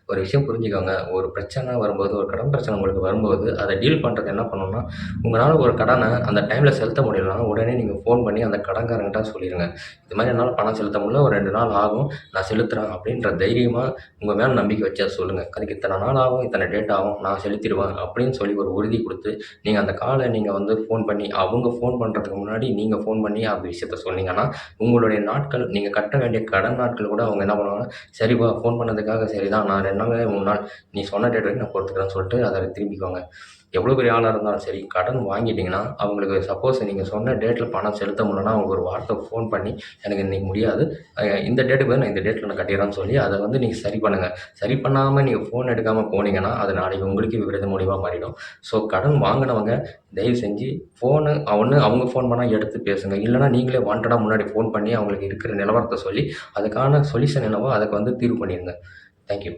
ஒரு விஷயம் புரிஞ்சுக்கோங்க. ஒரு பிரச்சனை வரும்போது, ஒரு கடன் பிரச்சனை உங்களுக்கு வரும்போது, அத டீல் பண்றது என்ன பண்ணணும்னா, உங்களால ஒரு கடன அந்த டைம்ல செலுத்த முடியலன்னா, உடனே நீங்க ஃபோன் பண்ணி அந்த கடன்காரன்ட்ட சொல்லிருங்க. இது மாரி என்னால பணம் செலுத்த முடியல. ஒரு 2 நாள் ஆகும். நான் செலுத்துறேன் அப்படின்ற தைரியமா உங்க மேல நம்பிக்கை வச்சு அத சொல்லுங்க. அதுக்கு இத்தன நாள் ஆகும், இத்தன டேட் ஆகும். நான் செலுத்திருவேன் அப்படின்னு சொல்லி ஒரு உறுதி குடுத்து, நீங்க அந்த கால நீங்க வந்து ஃபோன் பண்ணி அவங்க ஃபோன் பண்றதுக்கு முன்னாடி நீங்க ஃபோன் பண்ணி அந்த விஷயத்த சொன்னீங்கன்னா, உங்களுடைய நாட்கள் நீங்க கட்ட வேண்டிய கடன் நாட்கள் கூட அவங்க என்ன பண்ணுவாங்கன்னா, சரிப்பா ஃபோன் பண்ணதுக்காக சரிதான். நான் 2 நாள் இல்ல 3 நாள் நீ சொன்ன டேட் வரைக்கும் நான் பொறுத்துக்கிறேன்னு சொல்லிட்டு அத திரும்பிக்குவாங்க. எவ்வளோ பெரிய ஆளா இருந்தாலும் சரி, கடன் வாங்கிட்டீங்கன்னா, அவங்களுக்கு சப்போஸ் நீங்க சொன்ன டேட்ல பணம் செலுத்த முடியலன்னா, அவங்க ஒரு வார்த்தை ஃபோன் பண்ணி, "எனக்கு இன்னைக்கு முடியாது. இந்த டேட்டுக்கு பதிலா நான் இந்த டேட்ல நான் கட்டிர்றேன்னு" சொல்லி அத வந்து நீங்க சரி பண்ணுங்க. சரி பண்ணாம நீங்க ஃபோன் எடுக்காம போனீங்கன்னா, அது நாளைக்கு உங்களுக்கு விபரீத முடிவா மாறிடும். ஸோ கடன் வாங்குனவங்க தயவு செஞ்சு ஃபோனு ஒண்ணு அவங்க ஃபோன் பண்ணா எடுத்து பேசுங்க. இல்லன்னா நீங்களே வாண்டடா முன்னாடி ஃபோன் பண்ணி அவங்களுக்கு இருக்கிற நிலவரத்த சொல்லி, அதுக்கான சொல்யூஷன் என்னவோ அதுக்கு வந்து தீர்வு பண்ணிருங்க. Thank you.